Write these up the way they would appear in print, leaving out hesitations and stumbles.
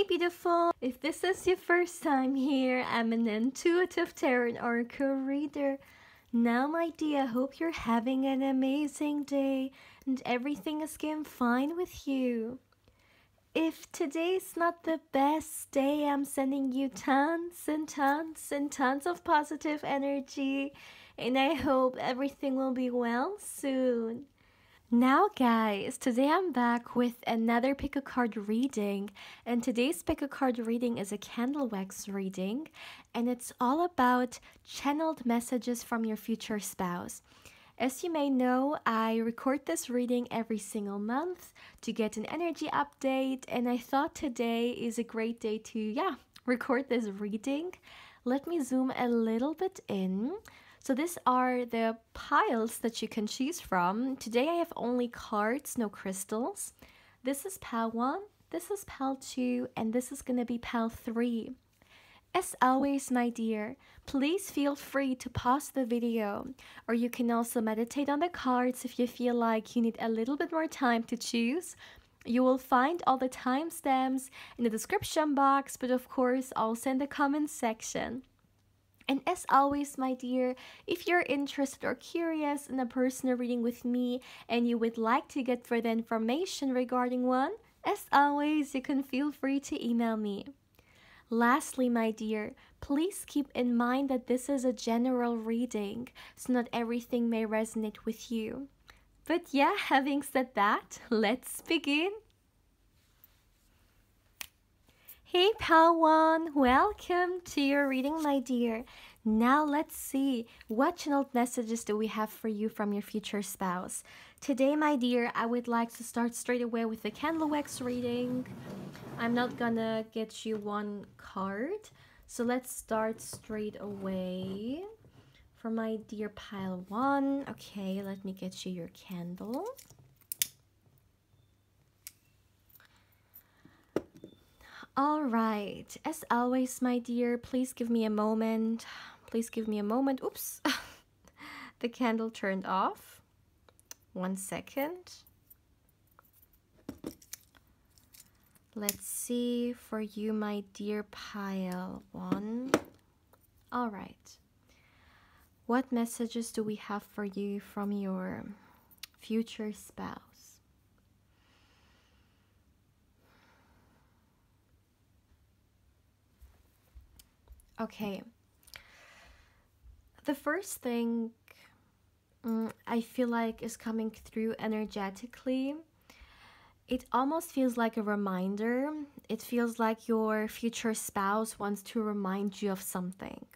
beautiful! If this is your first time here, I'm an intuitive tarot oracle reader. Now, my dear, I hope you're having an amazing day and everything is going fine with you. If today's not the best day, I'm sending you tons and tons and tons of positive energy, and I hope everything will be well soon. Now guys, today I'm back with another pick a card reading, and today's pick a card reading is a candle wax reading, and it's all about channeled messages from your future spouse. As you may know, I record this reading every single month to get an energy update, and I thought today is a great day to record this reading. Let me zoom a little bit in. So these are the piles that you can choose from. Today I have only cards, no crystals. This is pile 1, this is pile 2, and this is going to be pile 3. As always, my dear, please feel free to pause the video, or you can also meditate on the cards if you feel like you need a little bit more time to choose. You will find all the timestamps in the description box, but of course also in the comments section. And as always, my dear, if you're interested or curious in a personal reading with me and you would like to get further information regarding one, as always, you can feel free to email me. Lastly, my dear, please keep in mind that this is a general reading, so not everything may resonate with you. But yeah, having said that, let's begin. Hey pal 1, welcome to your reading, my dear. Now let's see, what channeled messages do we have for you from your future spouse? Today, my dear, I would like to start straight away with the candle wax reading. I'm not gonna get you one card, so let's start straight away. For my dear pile 1, okay, let me get you your candle. All right, as always, my dear, please give me a moment. Please give me a moment. Oops, the candle turned off. 1 second. Let's see for you, my dear pile 1. All right. What messages do we have for you from your future spouse? Okay, the first thing I feel like is coming through energetically, it almost feels like a reminder. It feels like your future spouse wants to remind you of something.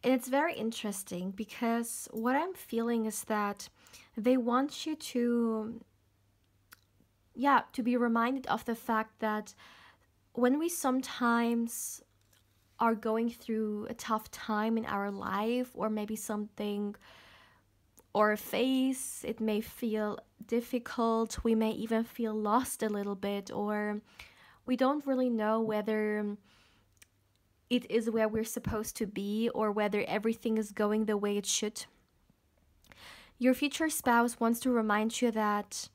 And it's very interesting because what I'm feeling is that they want you to be reminded of the fact that when we sometimes are going through a tough time in our life, or maybe something or a phase, it may feel difficult, we may even feel lost a little bit, or we don't really know whether it is where we're supposed to be or whether everything is going the way it should. Your future spouse wants to remind you that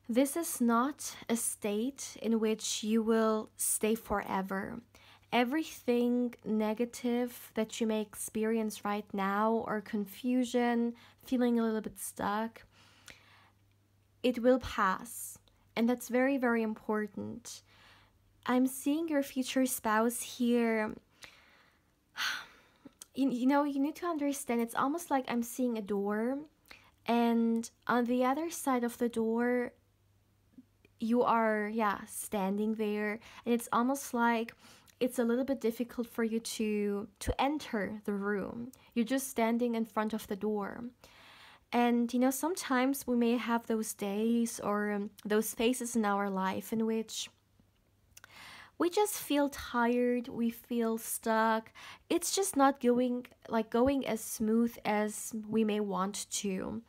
this is not a state in which you will stay forever. Everything negative that you may experience right now, or confusion, feeling a little bit stuck, it will pass. And that's very, very important. I'm seeing your future spouse here. You know, you need to understand, it's almost like I'm seeing a door, and on the other side of the door, you are standing there, and it's almost like it's a little bit difficult for you to enter the room. You're just standing in front of the door. And you know, sometimes we may have those days or those phases in our life in which we just feel tired, we feel stuck. It's just not going as smooth as we may want to.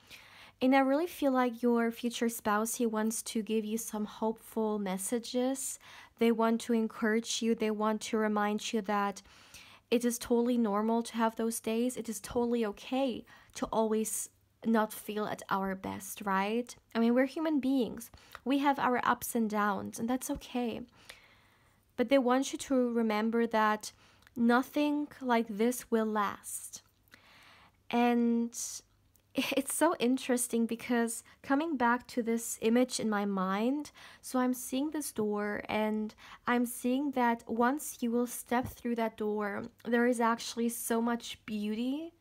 And I really feel like your future spouse, he wants to give you some hopeful messages. They want to encourage you. They want to remind you that it is totally normal to have those days. It is totally okay to always not feel at our best, right? I mean, we're human beings. We have our ups and downs, and that's okay. But they want you to remember that nothing like this will last. And it's so interesting because coming back to this image in my mind, so I'm seeing this door and I'm seeing that once you will step through that door, there is actually so much beauty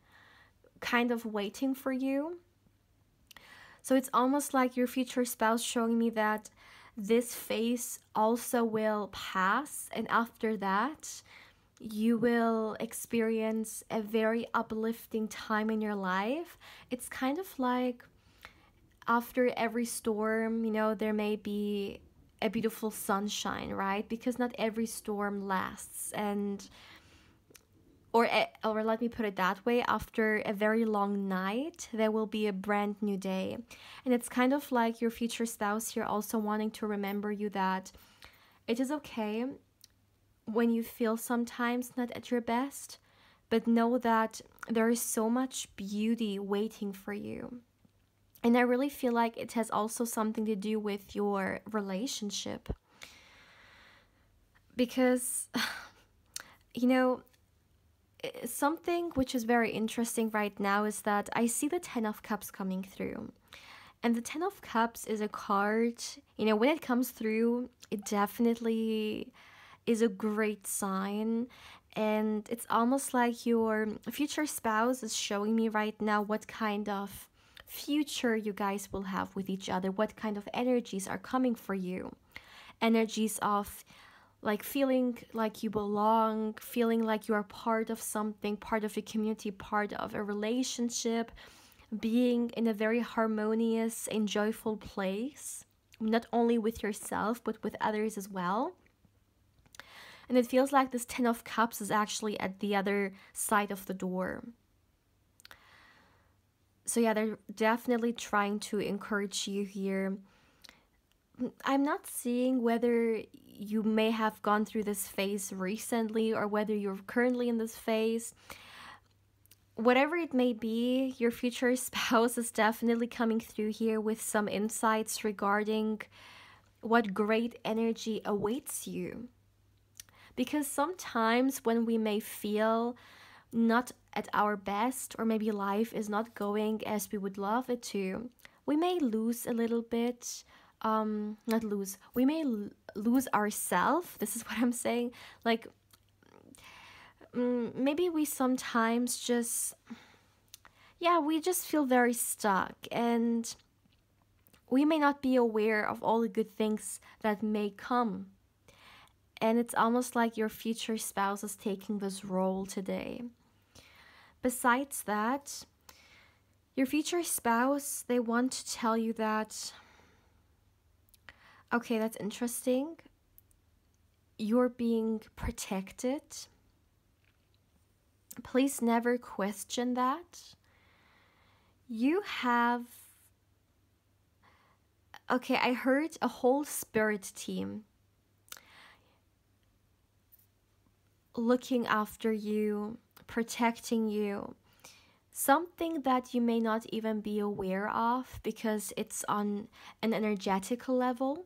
kind of waiting for you. So it's almost like your future spouse showing me that this phase also will pass, and after that you will experience a very uplifting time in your life. It's kind of like after every storm, you know, there may be a beautiful sunshine, right? Because not every storm lasts. And or let me put it that way, after a very long night there will be a brand new day. And it's kind of like your future spouse here also wanting to remember you that it is okay when you feel sometimes not at your best, but know that there is so much beauty waiting for you. And I really feel like it has also something to do with your relationship. Because, you know, something which is very interesting right now is that I see the Ten of Cups coming through. And the Ten of Cups is a card, you know, when it comes through, it definitely is a great sign. And it's almost like your future spouse is showing me right now what kind of future you guys will have with each other, what kind of energies are coming for you. Energies of like feeling like you belong, feeling like you are part of something, part of a community, part of a relationship, being in a very harmonious and joyful place, not only with yourself, but with others as well. And it feels like this Ten of Cups is actually at the other side of the door. So yeah, they're definitely trying to encourage you here. I'm not seeing whether you may have gone through this phase recently or whether you're currently in this phase. Whatever it may be, your future spouse is definitely coming through here with some insights regarding what great energy awaits you. Because sometimes when we may feel not at our best, or maybe life is not going as we would love it to, we may lose a little bit. Not lose. We may lose ourselves. This is what I'm saying. Like, maybe we sometimes just, yeah, we just feel very stuck, and we may not be aware of all the good things that may come. And it's almost like your future spouse is taking this role today. Besides that, your future spouse, they want to tell you that, okay, that's interesting. You're being protected. Please never question that. You have, okay, I heard a whole spirit team looking after you, protecting you. Something that you may not even be aware of because it's on an energetical level.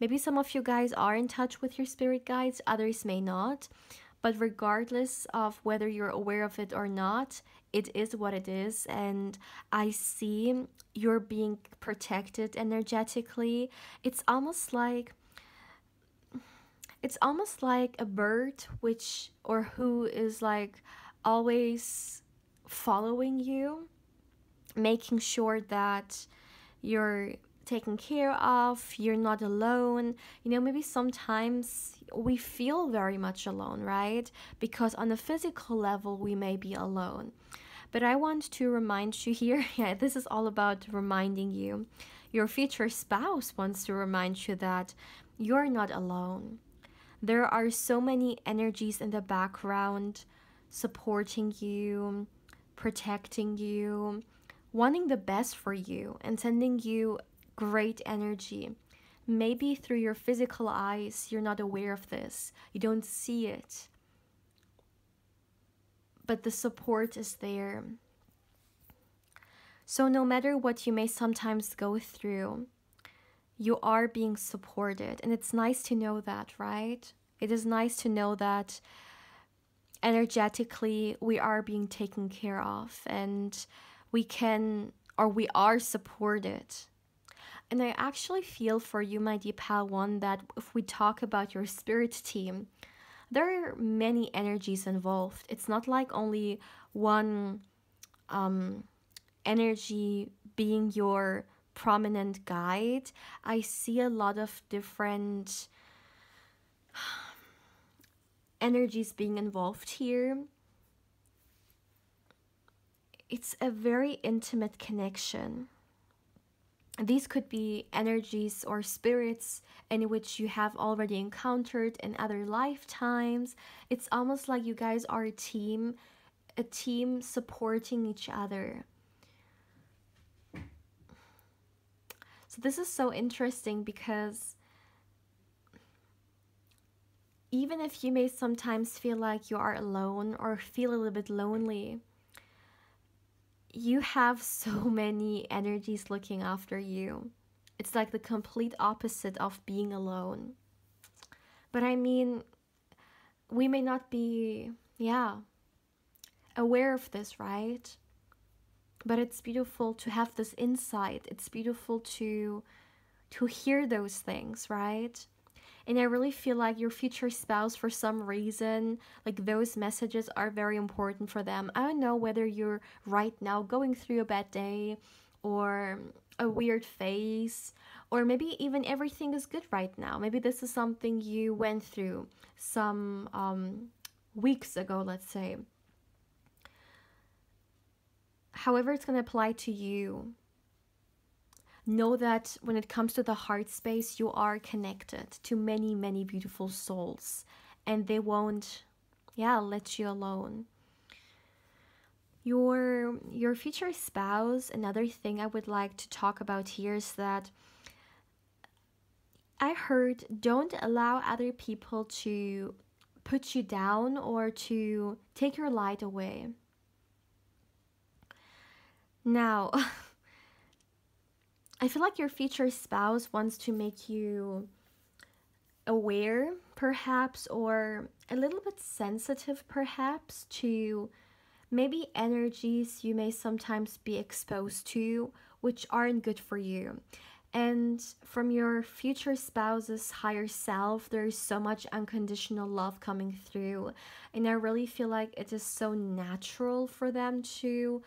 Maybe some of you guys are in touch with your spirit guides, others may not. But regardless of whether you're aware of it or not, it is what it is. And I see you're being protected energetically. It's almost like a bird who is like always following you, making sure that you're taken care of, you're not alone. You know, maybe sometimes we feel very much alone, right? Because on a physical level, we may be alone. But I want to remind you here, yeah, this is all about reminding you. Your future spouse wants to remind you that you're not alone. There are so many energies in the background supporting you, protecting you, wanting the best for you, and sending you great energy. Maybe through your physical eyes, you're not aware of this. You don't see it. But the support is there. So no matter what you may sometimes go through, you are being supported. And it's nice to know that, right? It is nice to know that energetically we are being taken care of, and we can, or we are supported. And I actually feel for you, my dear pal one, that if we talk about your spirit team, there are many energies involved. It's not like only one energy being your prominent guide. I see a lot of different energies being involved here. It's a very intimate connection. These could be energies or spirits in which you have already encountered in other lifetimes. It's almost like you guys are a team supporting each other. So this is so interesting because even if you may sometimes feel like you are alone or feel a little bit lonely, you have so many energies looking after you. It's like the complete opposite of being alone. But I mean, we may not be, aware of this, right? But it's beautiful to have this insight. It's beautiful to hear those things, right? And I really feel like your future spouse, for some reason, like those messages are very important for them. I don't know whether you're right now going through a bad day or a weird phase, or maybe even everything is good right now. Maybe this is something you went through some weeks ago, let's say. However it's going to apply to you, know that when it comes to the heart space, you are connected to many, many beautiful souls, and they won't, let you alone. Your future spouse, another thing I would like to talk about here is that I heard don't allow other people to put you down or to take your light away. Now, I feel like your future spouse wants to make you aware, perhaps, or a little bit sensitive, perhaps, to maybe energies you may sometimes be exposed to, which aren't good for you. And from your future spouse's higher self, there's so much unconditional love coming through. And I really feel like it is so natural for them to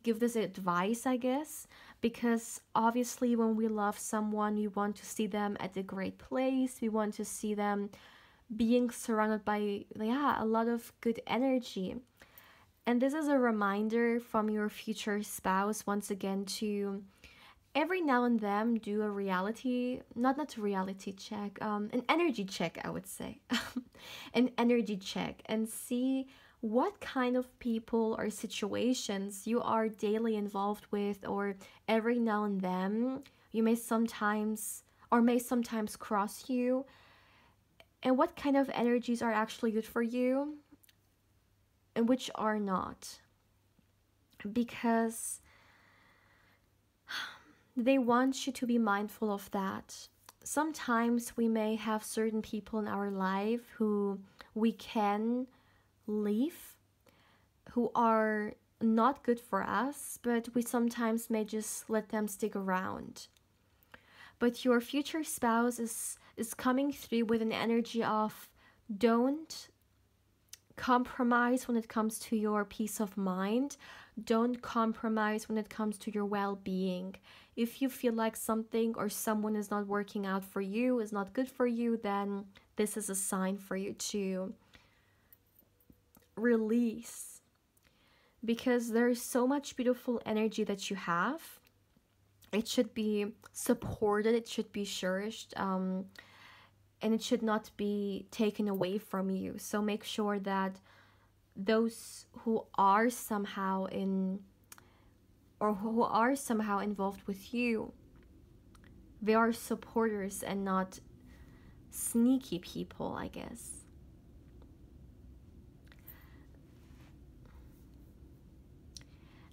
give this advice, I guess, because obviously when we love someone, we want to see them at a great place. We want to see them being surrounded by a lot of good energy. And this is a reminder from your future spouse once again to every now and then do a reality, not a reality check, an energy check, I would say. An energy check, and see what kind of people or situations you are daily involved with, or every now and then you may sometimes cross you, and what kind of energies are actually good for you and which are not, because they want you to be mindful of that. Sometimes we may have certain people in our life who we can leave, who are not good for us, but we sometimes may just let them stick around. But your future spouse is coming through with an energy of don't compromise when it comes to your peace of mind. Don't compromise when it comes to your well-being. If you feel like something or someone is not working out for you, is not good for you, then this is a sign for you to release, because there's so much beautiful energy that you have. It should be supported, it should be cherished, and it should not be taken away from you. So make sure that those who are somehow involved with you, they are supporters and not sneaky people, I guess.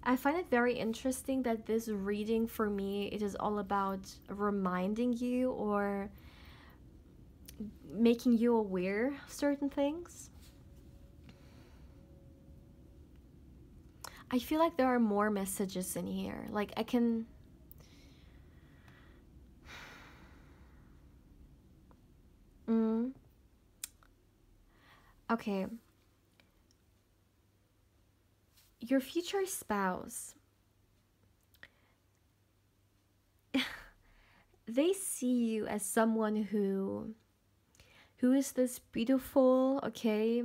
I find it very interesting that this reading for me, it is all about reminding you or making you aware of certain things. I feel like there are more messages in here. Like I can... Okay. Your future spouse, they see you as someone who is this beautiful, okay,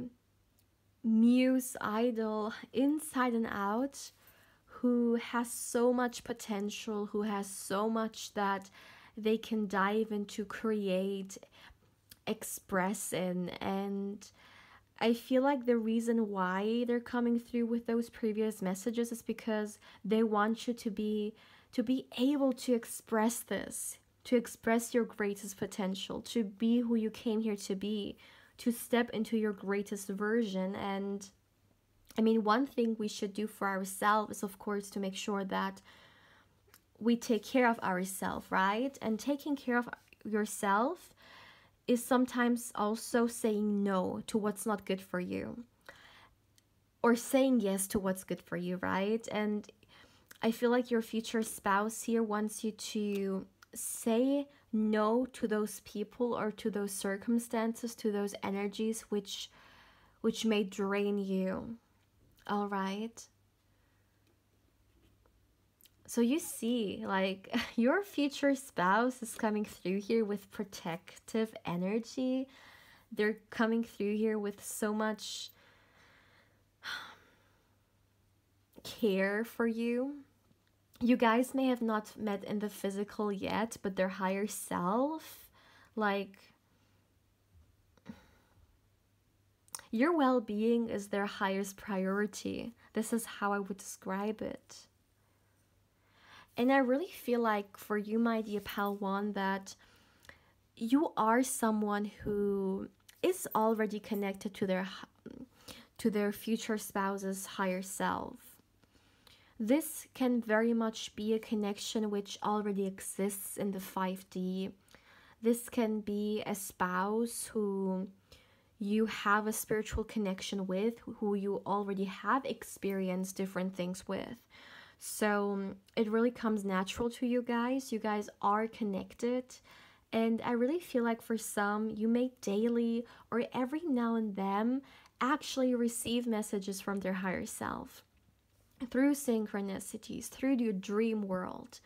muse idol inside and out, who has so much potential, who has so much that they can dive into, create, express in. And I feel like the reason why they're coming through with those previous messages is because they want you to be able to express this, to express your greatest potential, to be who you came here to be, to step into your greatest version. And I mean, one thing we should do for ourselves is, of course, to make sure that we take care of ourselves, right? And taking care of yourself is sometimes also saying no to what's not good for you, or saying yes to what's good for you, right? And I feel like your future spouse here wants you to say no to those people or to those circumstances, to those energies which may drain you. All right? So you see, like, your future spouse is coming through here with protective energy. They're coming through here with so much care for you. You guys may have not met in the physical yet, but their higher self, like, your well-being is their highest priority. This is how I would describe it. And I really feel like for you, my dear Pal One, that you are someone who is already connected to their future spouse's higher self. This can very much be a connection which already exists in the 5D. This can be a spouse who you have a spiritual connection with, who you already have experienced different things with. So it really comes natural to you guys. You guys are connected. And I really feel like for some, you may daily or every now and then actually receive messages from their higher self. Through synchronicities, through your dream world.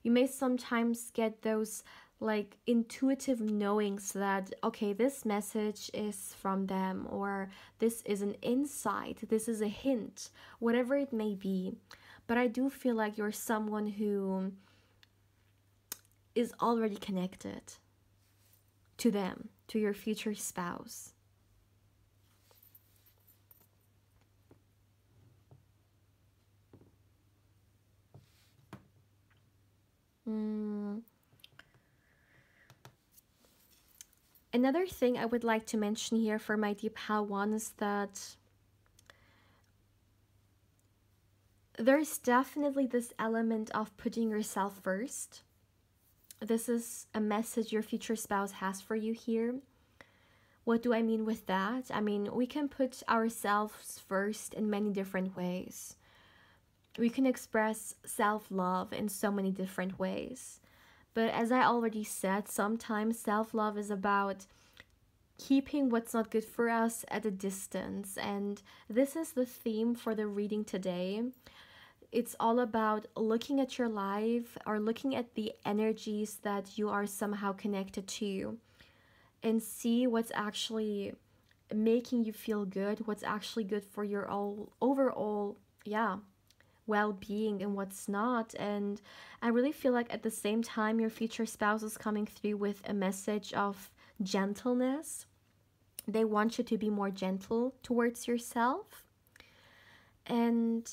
You may sometimes get those like intuitive knowings that, okay, this message is from them, or this is an insight, this is a hint, whatever it may be. But I do feel like you're someone who is already connected to them, to your future spouse. Another thing I would like to mention here for my deep Pal One is that there's definitely this element of putting yourself first. This is a message your future spouse has for you here. What do I mean with that? I mean, we can put ourselves first in many different ways. We can express self-love in so many different ways. But as I already said, sometimes self-love is about keeping what's not good for us at a distance. And this is the theme for the reading today. It's all about looking at your life or looking at the energies that you are somehow connected to and see what's actually making you feel good, what's actually good for your overall, well-being, and what's not. And I really feel like at the same time your future spouse is coming through with a message of gentleness. They want you to be more gentle towards yourself, and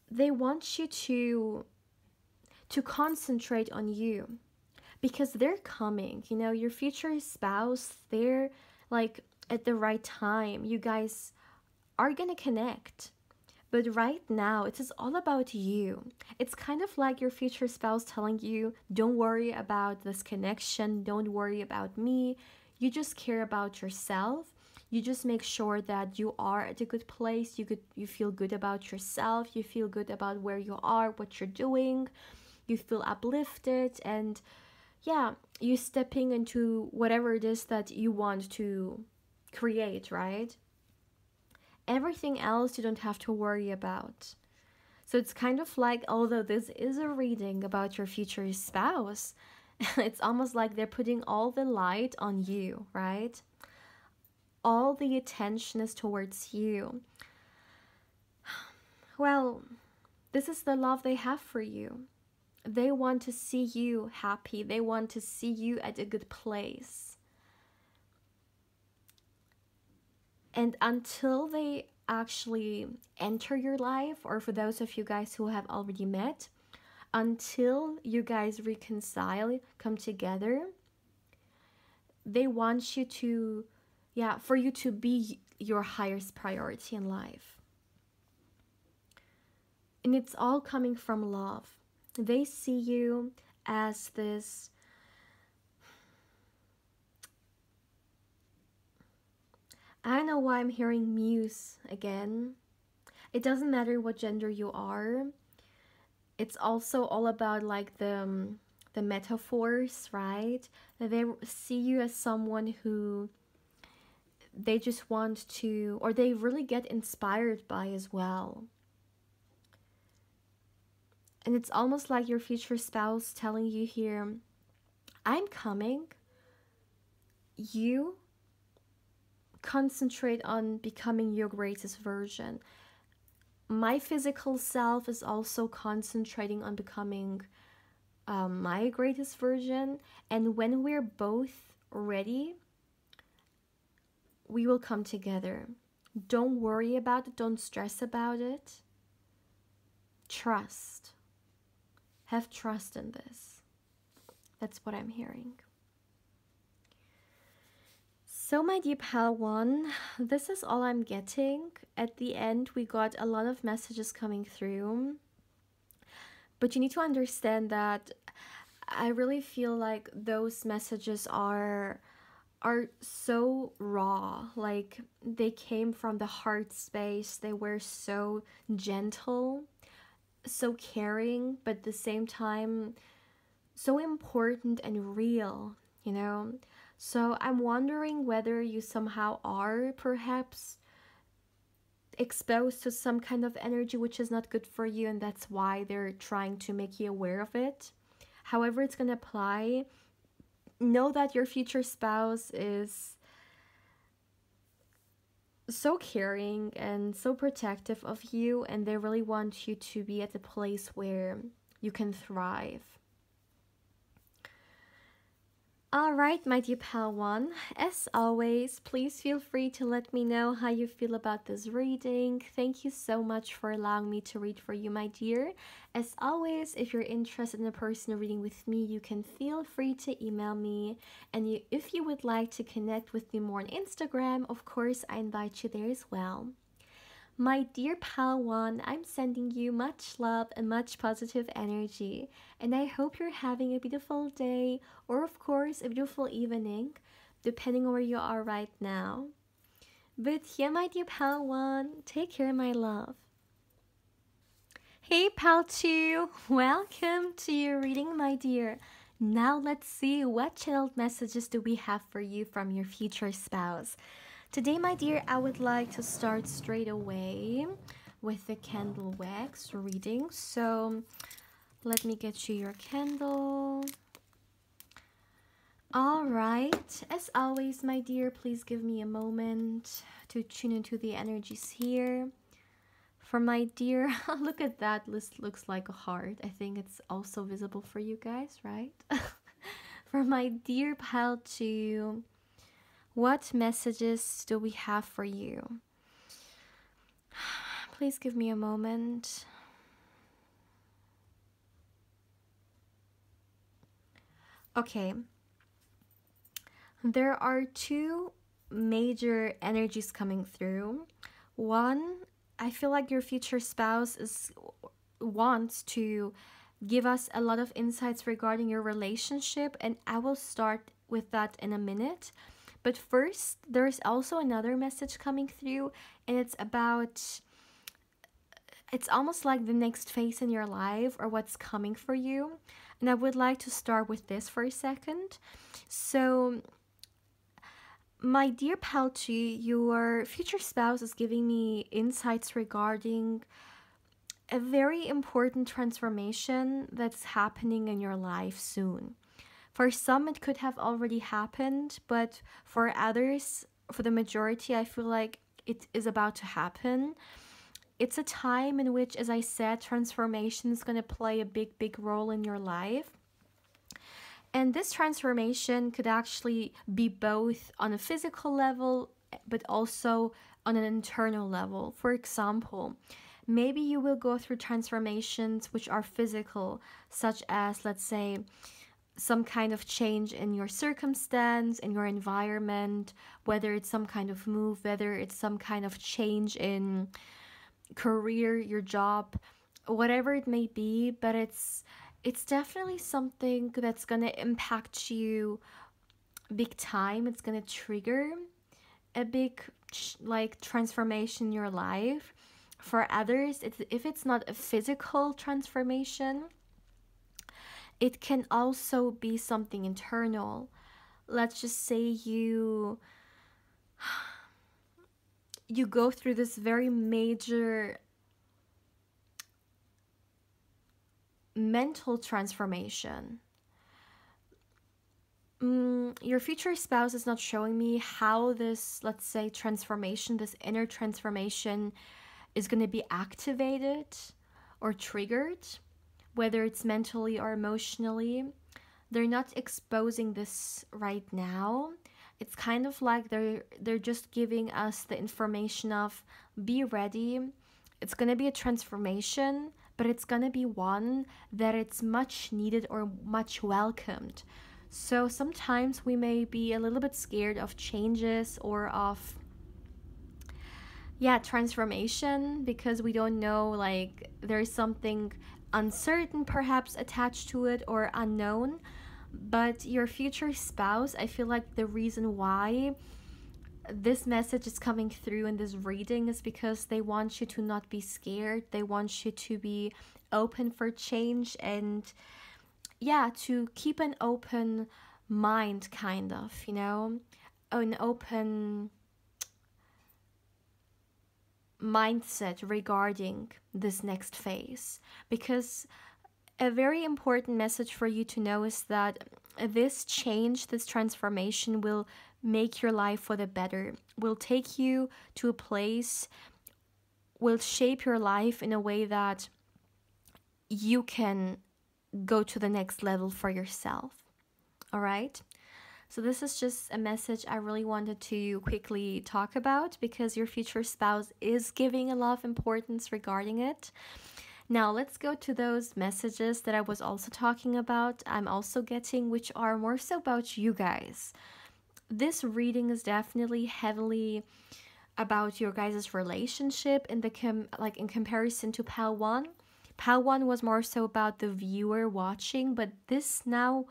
they want you to concentrate on you, because they're coming, you know, your future spouse, they're like at the right time, you guys are gonna connect. But right now, it is all about you. It's kind of like your future spouse telling you, don't worry about this connection, don't worry about me. You just care about yourself. You just make sure that you are at a good place. You feel good about yourself. You feel good about where you are, what you're doing. You feel uplifted, and yeah, you stepping into whatever it is that you want to create, right? Everything else you don't have to worry about. So it's kind of like, although this is a reading about your future spouse, it's almost like they're putting all the light on you, right? All the attention is towards you. Well, this is the love they have for you. They want to see you happy. They want to see you at a good place. And until they actually enter your life, or for those of you guys who have already met, until you guys reconcile, come together, they want you to, for you to be your highest priority in life. And it's all coming from love. They see you as this I don't know why I'm hearing muse again. It doesn't matter what gender you are. It's also all about like the metaphors, right? They see you as someone who they just want to, or they really get inspired by as well. And it's almost like your future spouse telling you here, I'm coming. You concentrate on becoming your greatest version. My physical self is also concentrating on becoming my greatest version. And when we're both ready, we will come together. Don't worry about it. Don't stress about it. Trust. Have trust in this. That's what I'm hearing. So my dear pal one, this is all I'm getting. At the end, we got a lot of messages coming through. But you need to understand that I really feel like those messages are so raw. Like they came from the heart space. They were so gentle, so caring, but at the same time so important and real, you know? So I'm wondering whether you somehow are perhaps exposed to some kind of energy which is not good for you, and that's why they're trying to make you aware of it. However it's going to apply, know that your future spouse is so caring and so protective of you, and they really want you to be at a place where you can thrive. Alright, my dear pal one, as always, please feel free to let me know how you feel about this reading. Thank you so much for allowing me to read for you, my dear. As always, if you're interested in a personal reading with me, you can feel free to email me. And if you would like to connect with me more on Instagram, of course, I invite you there as well. My dear pal one, I'm sending you much love and much positive energy, and I hope you're having a beautiful day, or of course a beautiful evening, depending on where you are right now. But yeah, my dear pal one, take care, my love. Hey pal 2, welcome to your reading, my dear. Now let's see what channeled messages do we have for you from your future spouse. Today, my dear, I would like to start straight away with the candle wax reading. So let me get you your candle. All right. As always, my dear, please give me a moment to tune into the energies here. For my dear, look at that. This looks like a heart. I think it's also visible for you guys, right? For my dear pal 2, what messages do we have for you? Please give me a moment. Okay. There are two major energies coming through. One I feel like your future spouse wants to give us a lot of insights regarding your relationship, and I will start with that in a minute. But first, there's also another message coming through, and it's almost like the next phase in your life or what's coming for you. And I would like to start with this for a second. So, my dear Palchi, your future spouse is giving me insights regarding a very important transformation that's happening in your life soon. For some, it could have already happened, but for others, for the majority, I feel like it is about to happen. It's a time in which, as I said, transformation is going to play a big, big role in your life. And this transformation could actually be both on a physical level, but also on an internal level. For example, maybe you will go through transformations which are physical, such as, let's say, some kind of change in your circumstance, in your environment, whether it's some kind of move, whether it's some kind of change in career, your job, whatever it may be, but it's definitely something that's going to impact you big time. It's going to trigger a big like transformation in your life. For others, if it's not a physical transformation, it can also be something internal. Let's just say you go through this very major mental transformation. Your future spouse is not showing me how this, let's say, transformation, this inner transformation, is going to be activated or triggered, whether it's mentally or emotionally. They're not exposing this right now. It's kind of like they're just giving us the information of, be ready. It's going to be a transformation, but it's going to be one that it's much needed or much welcomed. So sometimes we may be a little bit scared of changes or of transformation, because we don't know, like, there's something uncertain perhaps attached to it or unknown. But your future spouse, I feel like the reason why this message is coming through in this reading is because they want you to not be scared. They want you to be open for change and to keep an open mind, kind of, an open mindset regarding this next phase. Because a very important message for you to know is that this change, this transformation will make your life for the better, will take you to a place, will shape your life in a way that you can go to the next level for yourself. All right? So this is just a message I really wanted to quickly talk about, because your future spouse is giving a lot of importance regarding it. Now let's go to those messages that I was also talking about, I'm also getting, which are more so about you guys. This reading is definitely heavily about your guys' relationship in in comparison to Pal 1. Pal 1 was more so about the viewer watching, but this now,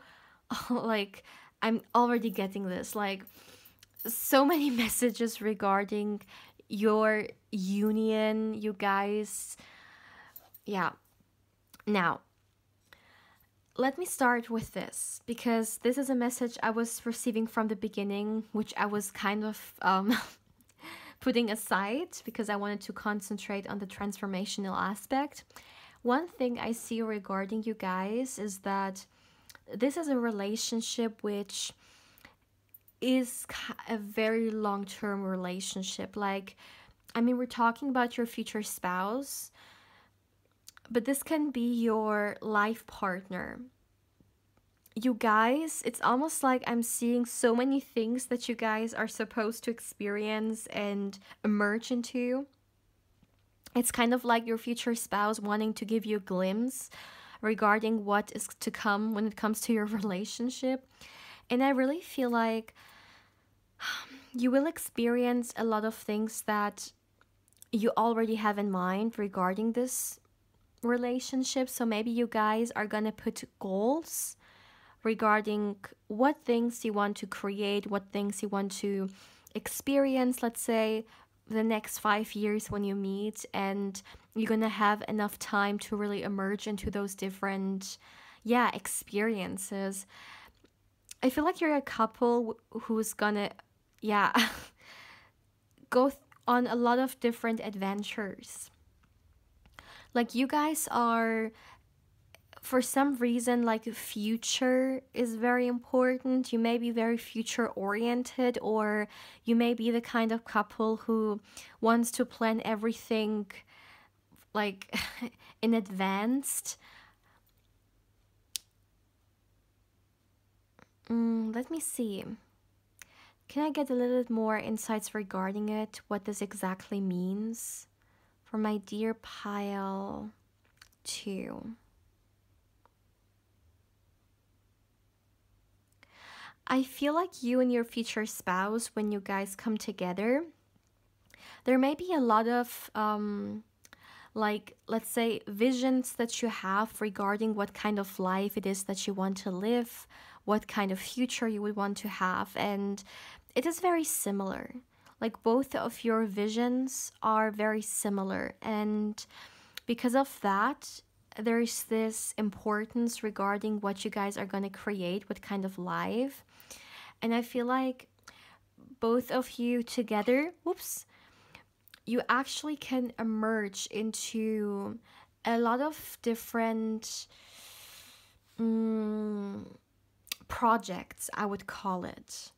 like, I'm already getting this, like, so many messages regarding your union, you guys. Yeah. Now, let me start with this, because this is a message I was receiving from the beginning, which I was kind of putting aside because I wanted to concentrate on the transformational aspect. One thing I see regarding you guys is that this is a relationship which is a very long-term relationship. Like, I mean, we're talking about your future spouse, but this can be your life partner. You guys, it's almost like I'm seeing so many things that you guys are supposed to experience and emerge into. It's kind of like your future spouse wanting to give you a glimpse regarding what is to come when it comes to your relationship. And I really feel like you will experience a lot of things that you already have in mind regarding this relationship. So maybe you guys are gonna put goals regarding what things you want to create, what things you want to experience, let's say the next 5 years when you meet, and you're gonna have enough time to really emerge into those different, yeah, experiences. I feel like you're a couple who's gonna, yeah, go on a lot of different adventures. Like you guys are, for some reason, like future is very important. You may be very future oriented, or you may be the kind of couple who wants to plan everything like in advance. Let me see. Can I get a little bit more insights regarding it? What this exactly means for my dear pile 2. I feel like you and your future spouse, when you guys come together, there may be a lot of like, let's say, visions that you have regarding what kind of life it is that you want to live, what kind of future you would want to have. And it is very similar. Like both of your visions are very similar. And because of that, there's this importance regarding what you guys are going to create, what kind of life. And I feel like both of you together, you actually can emerge into a lot of different projects, I would call it.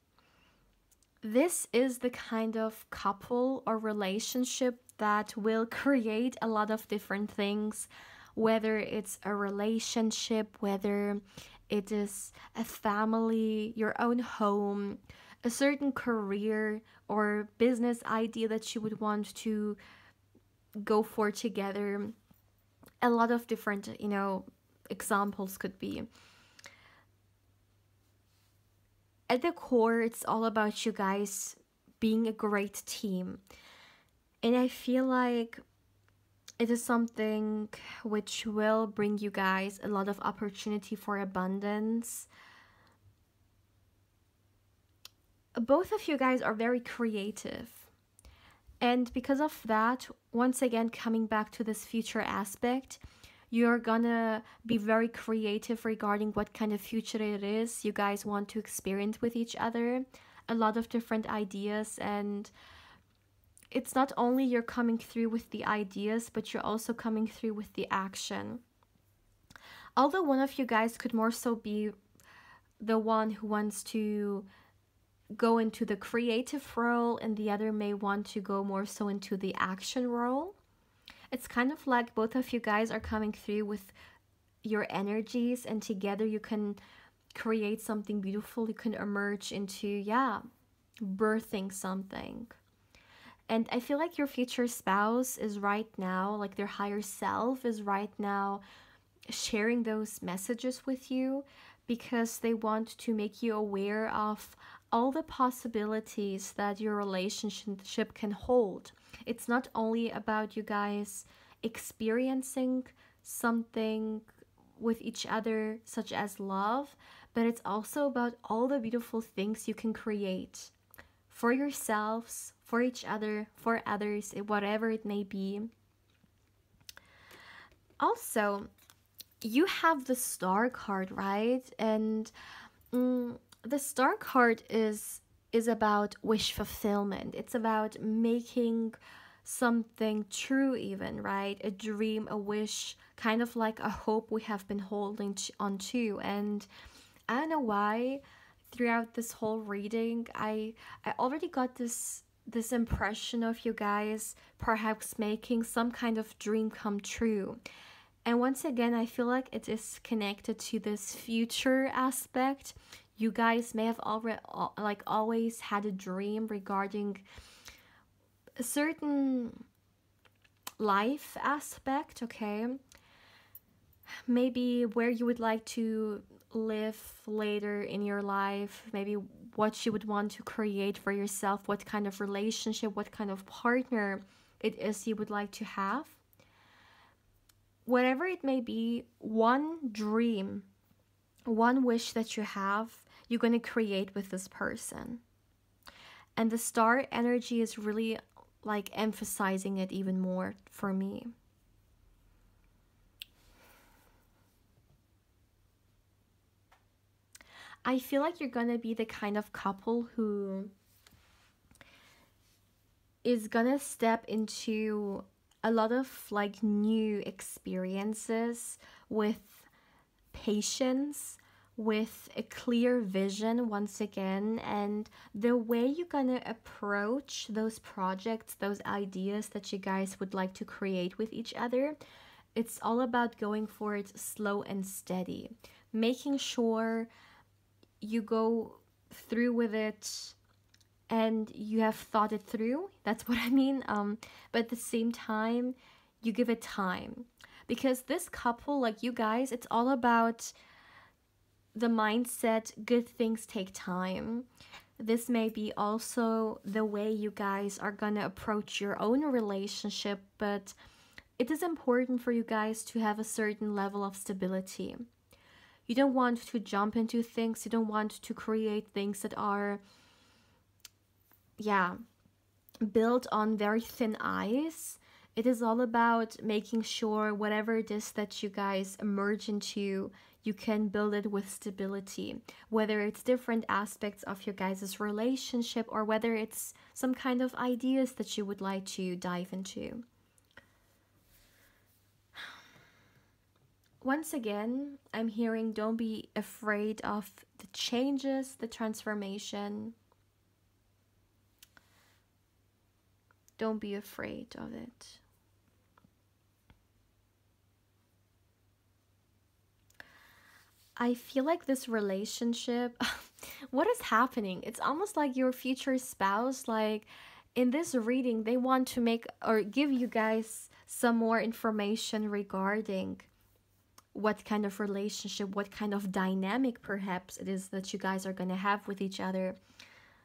This is the kind of couple or relationship that will create a lot of different things, whether it's a relationship, whether it is a family, your own home, a certain career or business idea that you would want to go for together. A lot of different, examples could be. At the core, it's all about you guys being a great team. And I feel like it is something which will bring you guys a lot of opportunity for abundance. Both of you guys are very creative. And because of that, once again, coming back to this future aspect, you're gonna be very creative regarding what kind of future it is you guys want to experience with each other. A lot of different ideas, and it's not only you're coming through with the ideas, but you're also coming through with the action. Although one of you guys could more so be the one who wants to go into the creative role, and the other may want to go more so into the action role. It's kind of like both of you guys are coming through with your energies, and together you can create something beautiful. You can emerge into, birthing something. And I feel like your future spouse is right now, like their higher self is right now sharing those messages with you, because they want to make you aware of all the possibilities that your relationship can hold. It's not only about you guys experiencing something with each other, such as love, but it's also about all the beautiful things you can create for yourselves, for each other, for others, whatever it may be. Also, you have the star card, right? And the star card is about wish fulfillment. It's about making something true, even, right? A dream, a wish, kind of like a hope we have been holding on to. And I don't know why, throughout this whole reading, I already got this impression of you guys perhaps making some kind of dream come true. And once again, I feel like it is connected to this future aspect. You guys may have already always had a dream regarding a certain life aspect, okay? Maybe where you would like to live later in your life, maybe what you would want to create for yourself, what kind of relationship, what kind of partner it is you would like to have. Whatever it may be, one dream, one wish that you have, you're going to create with this person. And the star energy is really like emphasizing it even more for me. I feel like you're going to be the kind of couple who is going to step into a lot of like new experiences with patience, with a clear vision once again, and the way you're gonna approach those projects, those ideas that you guys would like to create with each other, it's all about going for it slow and steady, making sure you go through with it and you have thought it through. That's what I mean. But at the same time, you give it time, because this couple, like you guys, it's all about the mindset. Good things take time. This may be also the way you guys are gonna approach your own relationship, but it is important for you guys to have a certain level of stability. You don't want to jump into things. You don't want to create things that are, yeah, built on very thin ice. It is all about making sure whatever it is that you guys emerge into, you can build it with stability, whether it's different aspects of your guys' relationship or whether it's some kind of ideas that you would like to dive into. Once again, I'm hearing don't be afraid of the changes, the transformation. Don't be afraid of it. I feel like this relationship, what is happening? It's almost like your future spouse, like in this reading, they want to make or give you guys some more information regarding what kind of relationship, what kind of dynamic perhaps it is that you guys are going to have with each other.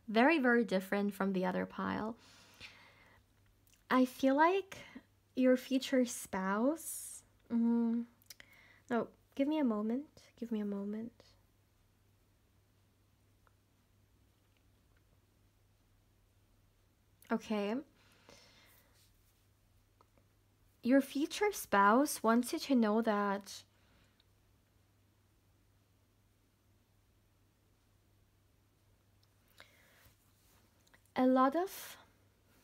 Very, very different from the other pile. I feel like your future spouse... No, give me a moment. Give me a moment. Okay. Your future spouse wants you to know that a lot of,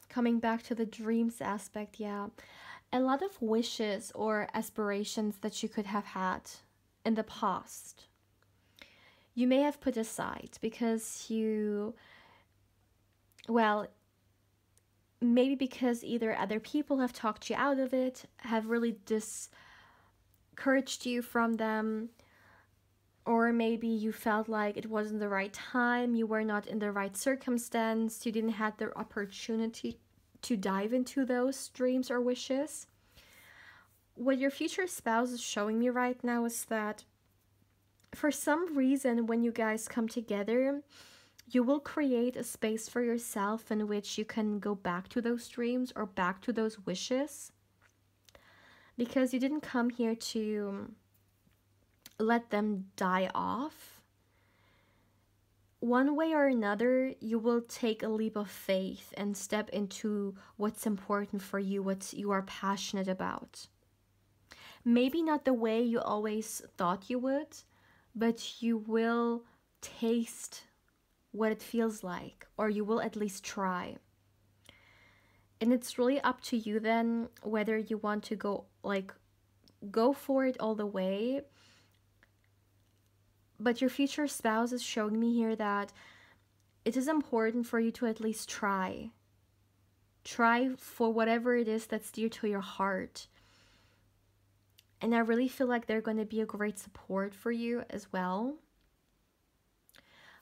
coming back to the dreams aspect, yeah, a lot of wishes or aspirations that you could have had in the past, you may have put aside because you, well, maybe because either other people have talked you out of it, have really discouraged you from them, or maybe you felt like it wasn't the right time, you were not in the right circumstance, you didn't have the opportunity to dive into those dreams or wishes. What your future spouse is showing me right now is that for some reason, when you guys come together, you will create a space for yourself in which you can go back to those dreams or back to those wishes, because you didn't come here to let them die off. One way or another, you will take a leap of faith and step into what's important for you, what you are passionate about. Maybe not the way you always thought you would, but you will taste what it feels like, or you will at least try. And it's really up to you then whether you want to go for it all the way. But your future spouse is showing me here that it is important for you to at least try. Try for whatever it is that's dear to your heart. And I really feel like they're going to be a great support for you as well.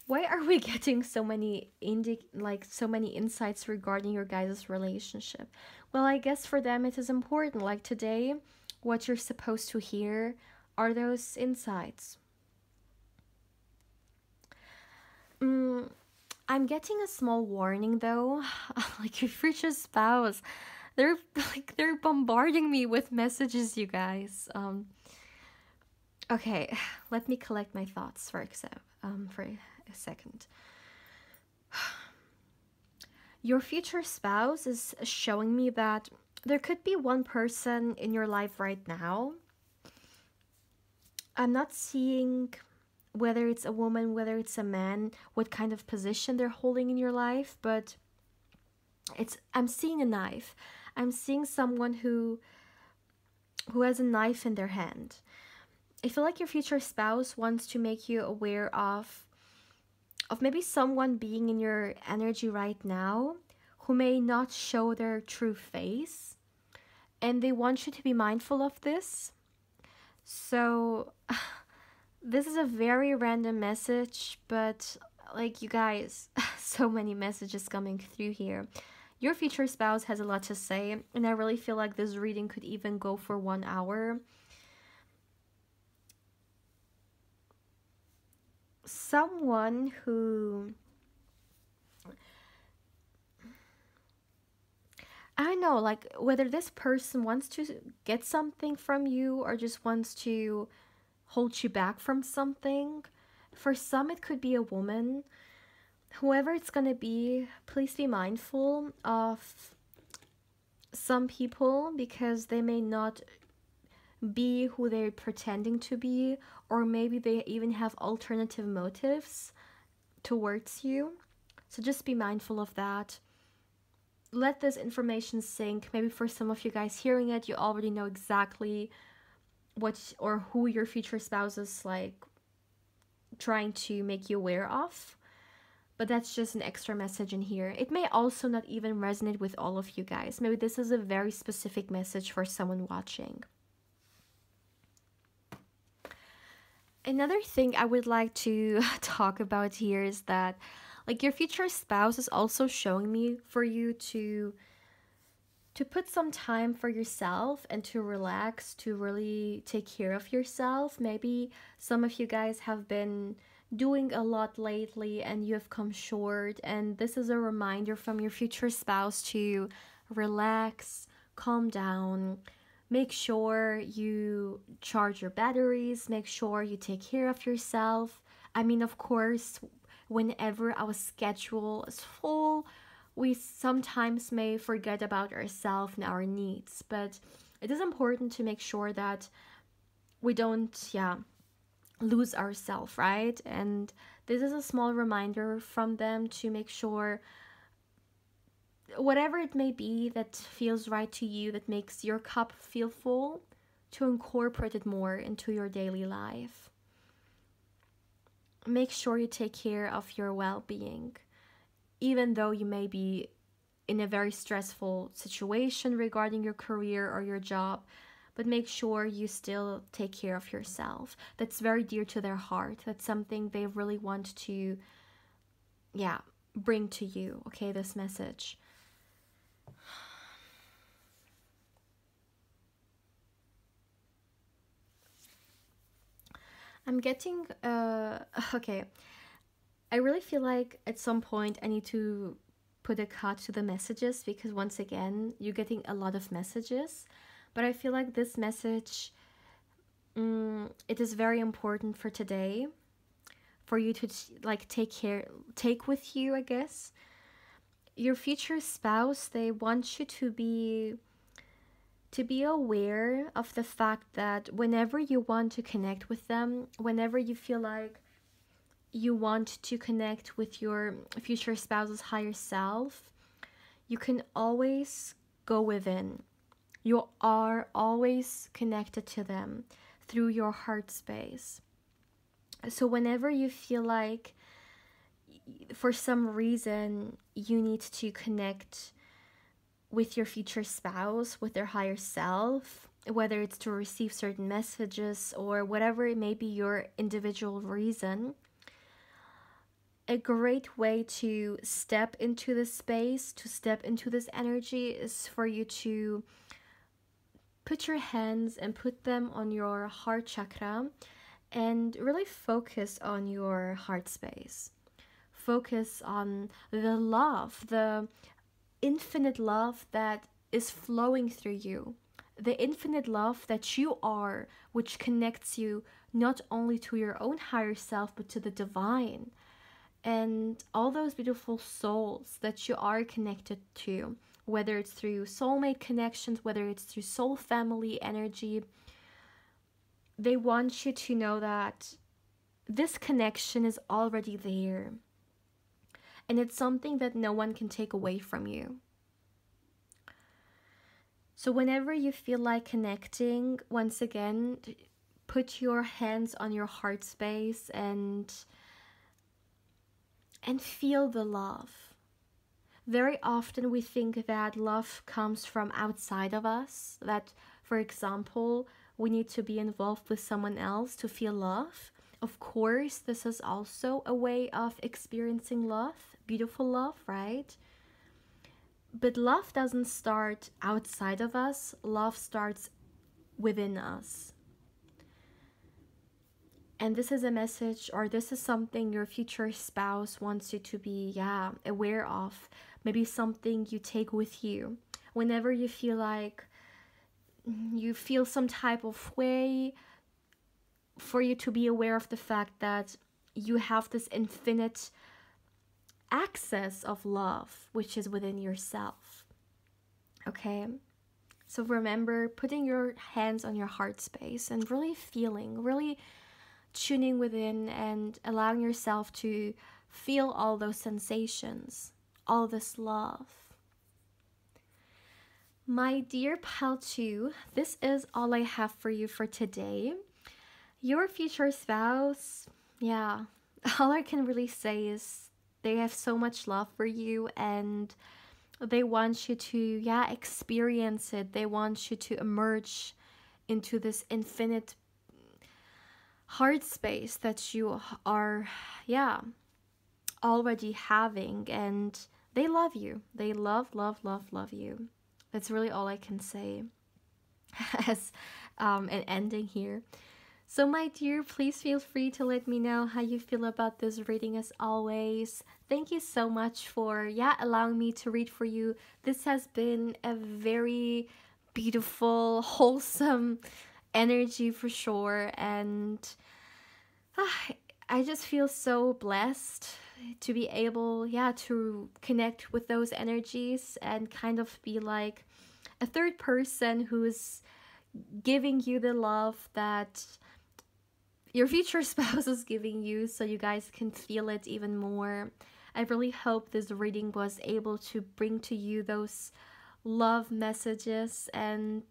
Why are we getting so many insights regarding your guys' relationship? Well, I guess for them it is important. Like today, what you're supposed to hear are those insights. I'm getting a small warning though. Like your future spouse, They're like they're bombarding me with messages, you guys. Okay, let me collect my thoughts for a second. Your future spouse is showing me that there could be one person in your life right now. I'm not seeing whether it's a woman, whether it's a man, what kind of position they're holding in your life, but I'm seeing a knife. I'm seeing someone who has a knife in their hand. I feel like your future spouse wants to make you aware of maybe someone being in your energy right now who may not show their true face, and they want you to be mindful of this. So this is a very random message, but like you guys, so many messages coming through here. Your future spouse has a lot to say, and I really feel like this reading could even go for 1 hour. Someone who, I don't know, like whether this person wants to get something from you or just wants to hold you back from something. For some, it could be a woman. Whoever it's gonna be, please be mindful of some people because they may not be who they're pretending to be, or maybe they even have alternative motives towards you. So just be mindful of that. Let this information sink. Maybe for some of you guys hearing it, you already know exactly what or who your future spouse is like trying to make you aware of. But that's just an extra message in here. It may also not even resonate with all of you guys. Maybe this is a very specific message for someone watching. Another thing I would like to talk about here is that like your future spouse is also showing me for you to put some time for yourself and to relax, to really take care of yourself. Maybe some of you guys have been doing a lot lately and you have come short, and this is a reminder from your future spouse to relax, calm down, make sure you charge your batteries, make sure you take care of yourself. I mean, of course, whenever our schedule is full, we sometimes may forget about ourselves and our needs, but it is important to make sure that we don't, lose ourselves, right? And this is a small reminder from them to make sure whatever it may be that feels right to you, that makes your cup feel full, to incorporate it more into your daily life. Make sure you take care of your well-being, even though you may be in a very stressful situation regarding your career or your job, but make sure you still take care of yourself. That's very dear to their heart. That's something they really want to, bring to you, okay, this message. I'm getting, okay. I really feel like at some point I need to put a cut to the messages because once again, you're getting a lot of messages. But I feel like this message, it is very important for today, for you to like take with you, I guess. Your future spouse, they want you to be aware of the fact that whenever you want to connect with them, whenever you feel like you want to connect with your future spouse's higher self, you can always go within. You are always connected to them through your heart space. So whenever you feel like for some reason you need to connect with your future spouse, with their higher self, whether it's to receive certain messages or whatever it may be your individual reason, a great way to step into this space, to step into this energy, is for you to put your hands and put them on your heart chakra and really focus on your heart space. Focus on the love, the infinite love that is flowing through you. The infinite love that you are, which connects you not only to your own higher self, but to the divine. And all those beautiful souls that you are connected to, whether it's through soulmate connections, whether it's through soul family energy, they want you to know that this connection is already there. And it's something that no one can take away from you. So whenever you feel like connecting, once again, put your hands on your heart space and feel the love. Very often we think that love comes from outside of us, that, for example, we need to be involved with someone else to feel love. Of course, this is also a way of experiencing love, beautiful love, right? But love doesn't start outside of us. Love starts within us. And this is a message, or this is something your future spouse wants you to be, aware of. Maybe something you take with you. Whenever you feel like you feel some type of way, for you to be aware of the fact that you have this infinite access of love, which is within yourself. Okay? So remember, putting your hands on your heart space and really feeling, really tuning within and allowing yourself to feel all those sensations, all this love. My dear pal 2, this is all I have for you for today. Your future spouse, all I can really say is they have so much love for you, and they want you to, experience it. They want you to emerge into this infinite heart space that you are, already having, and they love you. They love you. That's really all I can say as an ending here. So my dear, please feel free to let me know how you feel about this reading as always. Thank you so much for allowing me to read for you. This has been a very beautiful, wholesome energy for sure, and I just feel so blessed to be able to connect with those energies and kind of be like a third person who's giving you the love that your future spouse is giving you, so you guys can feel it even more. I really hope this reading was able to bring to you those love messages. And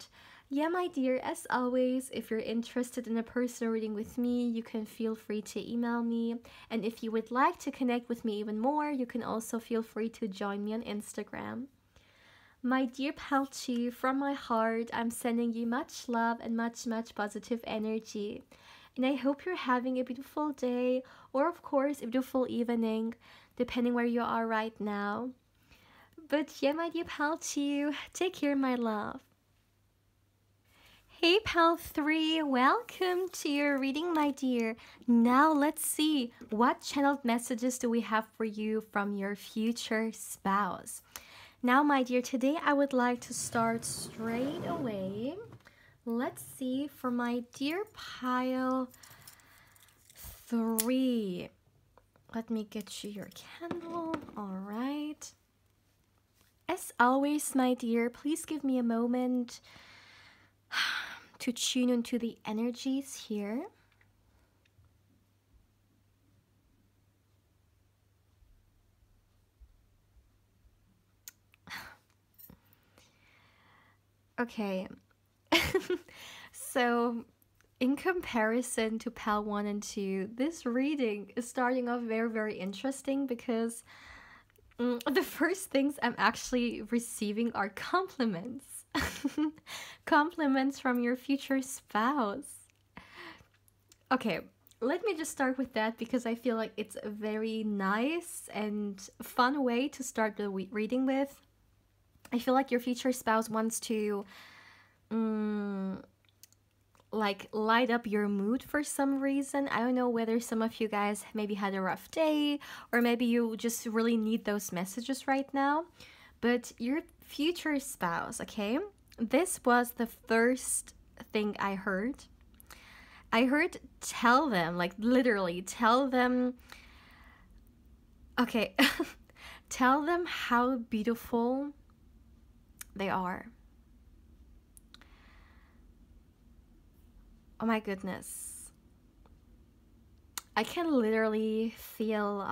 my dear, as always, if you're interested in a personal reading with me, you can feel free to email me. And if you would like to connect with me even more, you can also feel free to join me on Instagram. My dear pal 2, from my heart, I'm sending you much love and much positive energy. And I hope you're having a beautiful day, or of course a beautiful evening, depending where you are right now. But my dear pal 2, take care, my love. Hey pal 3, welcome to your reading, my dear. Now let's see, what channeled messages do we have for you from your future spouse. Now my dear, today I would like to start straight away. Let's see, for my dear pile 3. Let me get you your candle. All right. As always, my dear, please give me a moment to tune into the energies here. Okay. So in comparison to pal 1 and 2, this reading is starting off very interesting, because the first things I'm actually receiving are compliments. Compliments from your future spouse. Okay, let me just start with that, because I feel like it's a very nice and fun way to start the reading with. I feel like your future spouse wants to like light up your mood for some reason. I don't know whether some of you guys maybe had a rough day, or maybe you just really need those messages right now. But your future spouse, okay? This was the first thing I heard. I heard tell them, like literally tell them, okay, tell them how beautiful they are. Oh my goodness. I can literally feel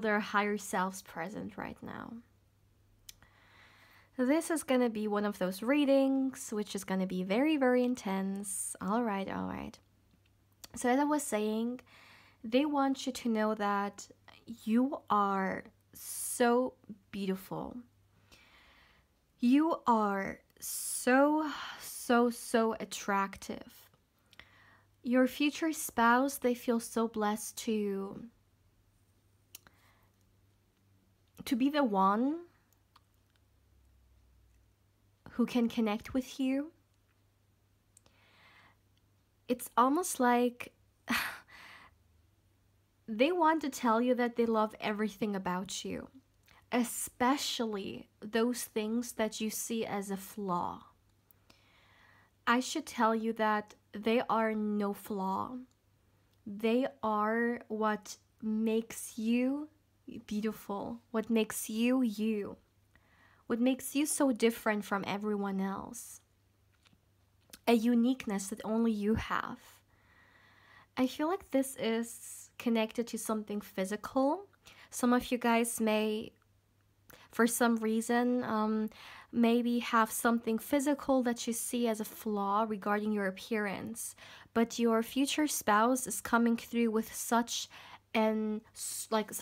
their higher selves present right now. This is gonna be one of those readings, which is gonna be very, very intense. All right, all right. So as I was saying, they want you to know that you are so beautiful. You are so, so attractive. Your future spouse, they feel so blessed to be the one who can connect with you. It's almost like they want to tell you that they love everything about you, especially those things that you see as a flaw. I should tell you that they are no flaw. They are what makes you beautiful, what makes you you, what makes you so different from everyone else. A uniqueness that only you have. I feel like this is connected to something physical. Some of you guys may, for some reason, maybe have something physical that you see as a flaw regarding your appearance, but your future spouse is coming through with such a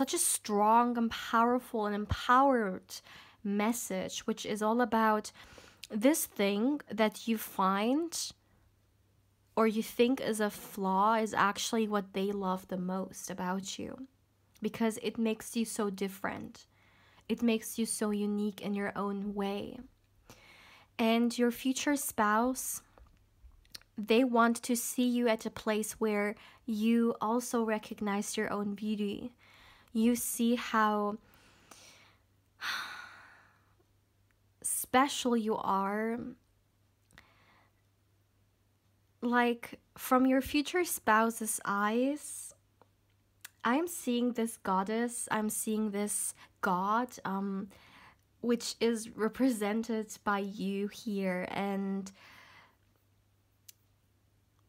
strong and powerful and empowered message, which is all about this thing that you find or you think is a flaw is actually what they love the most about you, because it makes you so different. It makes you so unique in your own way. And your future spouse, they want to see you at a place where you also recognize your own beauty. You see how special you are. Like, from your future spouse's eyes, I'm seeing this goddess, I'm seeing this god, which is represented by you here, and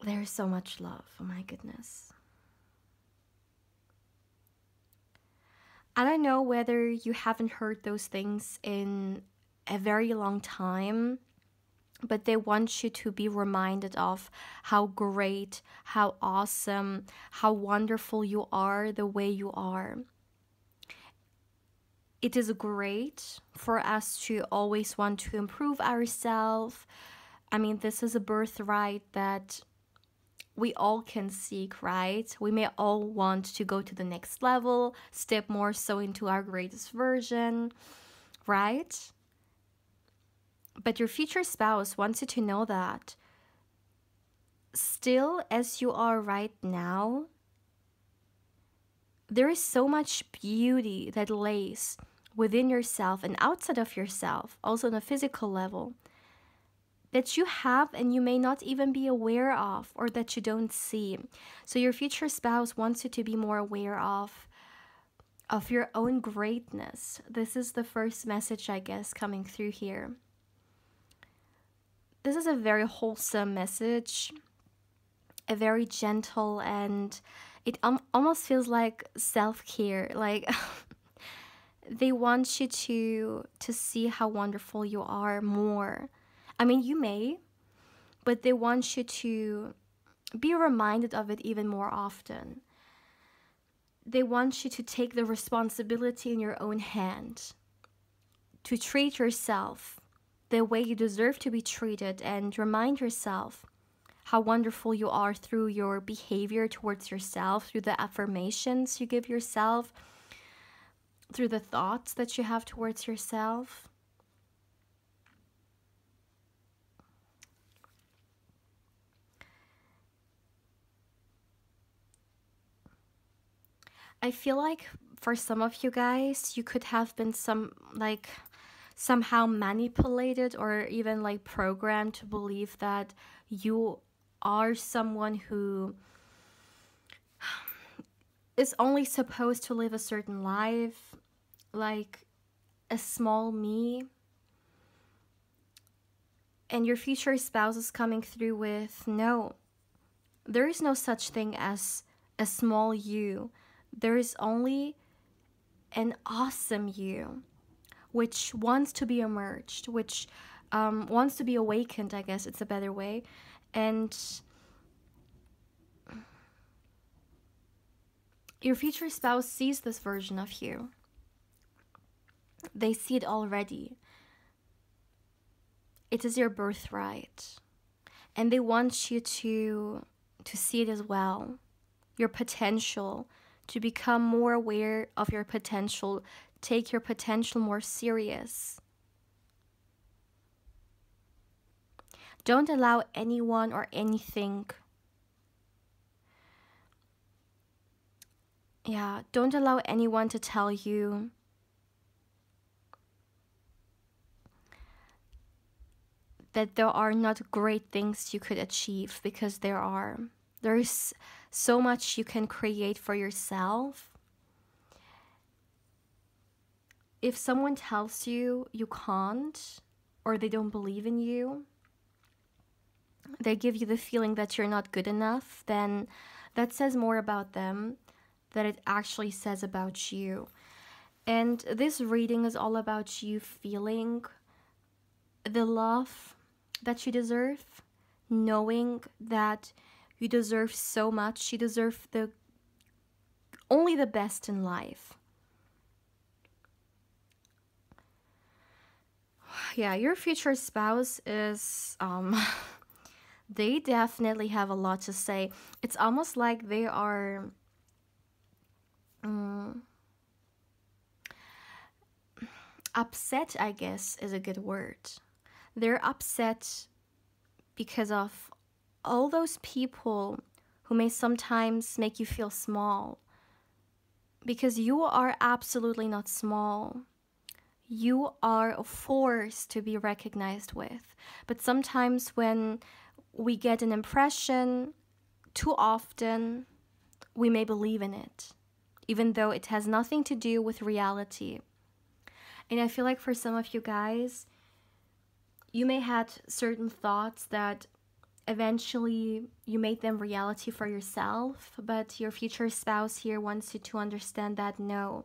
there's so much love. Oh my goodness. I don't know whether you haven't heard those things in a very long time, but they want you to be reminded of how great, how awesome, how wonderful you are the way you are. It is great for us to always want to improve ourselves. I mean, this is a birthright that we all can seek, right? We may all want to go to the next level, step more so into our greatest version, right? But your future spouse wants you to know that still, as you are right now, there is so much beauty that lays within yourself and outside of yourself, also on a physical level, that you have and you may not even be aware of, or that you don't see. So your future spouse wants you to be more aware of your own greatness. This is the first message, I guess, coming through here. This is a very wholesome message, a very gentle, and it almost feels like self-care. Like they want you to see how wonderful you are more. I mean, you may, but they want you to be reminded of it even more often. They want you to take the responsibility in your own hand, to treat yourself the way you deserve to be treated, and remind yourself how wonderful you are through your behavior towards yourself, through the affirmations you give yourself, through the thoughts that you have towards yourself. I feel like for some of you guys, you could have been somehow manipulated or even like programmed to believe that you are someone who is only supposed to live a certain life, like a small me. And your future spouse is coming through with, no, there is no such thing as a small you. There is only an awesome you, which wants to be emerged, which wants to be awakened, I guess it's a better way. And your future spouse sees this version of you. They see it already. It is your birthright. And they want you to see it as well. Your potential, to become more aware of your potential, take your potential more serious. Don't allow anyone or anything, don't allow anyone to tell you that there are not great things you could achieve, because there are. There is so much you can create for yourself. If someone tells you you can't, or they don't believe in you, they give you the feeling that you're not good enough, then that says more about them than it actually says about you. And this reading is all about you feeling the love that you deserve, knowing that you deserve so much. You deserve only the best in life. Yeah, your future spouse is they definitely have a lot to say. It's almost like they are upset, I guess is a good word. They're upset because of all those people who may sometimes make you feel small. Because you are absolutely not small. You are a force to be recognized with. But sometimes when we get an impression, too often, we may believe in it, even though it has nothing to do with reality. And I feel like for some of you guys, you may had certain thoughts that eventually you made them reality for yourself, but your future spouse here wants you to understand that no,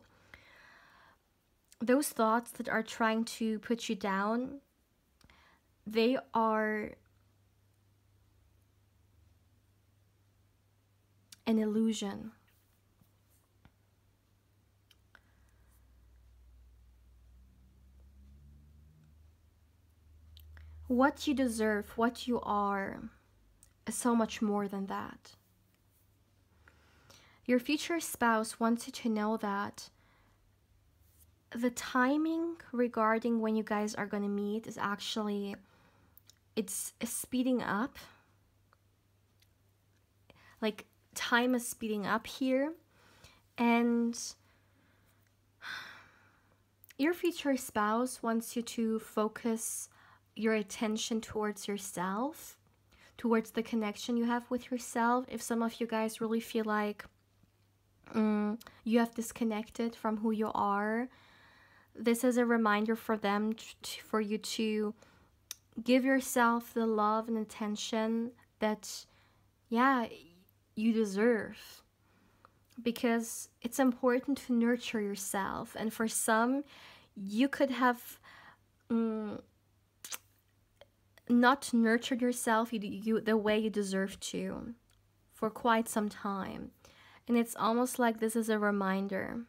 those thoughts that are trying to put you down, they are an illusion. What you deserve, what you are, is so much more than that. Your future spouse wants you to know that the timing regarding when you guys are going to meet is actually, it's speeding up. Like, time is speeding up here. And your future spouse wants you to focus your attention towards yourself, towards the connection you have with yourself. If some of you guys really feel like you have disconnected from who you are, this is a reminder for them, for you to give yourself the love and attention that, you deserve. Because it's important to nurture yourself. And for some, you could have not nurtured yourself the way you deserve to for quite some time. And it's almost like this is a reminder.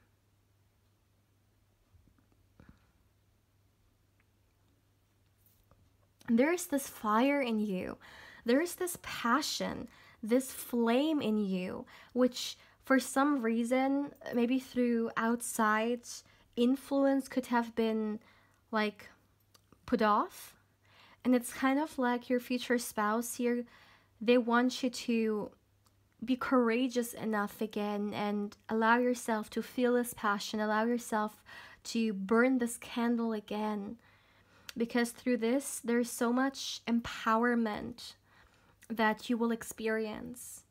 There is this fire in you. There is this passion, this flame in you, which for some reason, maybe through outside influence, could have been like put off. And it's kind of like your future spouse here, they want you to be courageous enough again and allow yourself to feel this passion, allow yourself to burn this candle again, because through this there's so much empowerment that you will experience.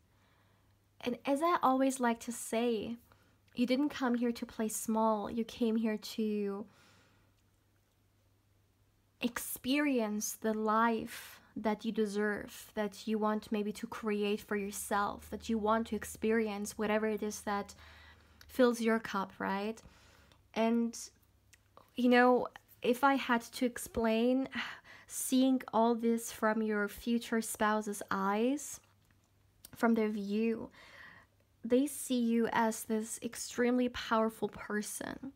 And as I always like to say, you didn't come here to play small, you came here to experience the life that you deserve, that you want maybe to create for yourself, that you want to experience, whatever it is that fills your cup, right? And, you know, if I had to explain, seeing all this from your future spouse's eyes, from their view, they see you as this extremely powerful person.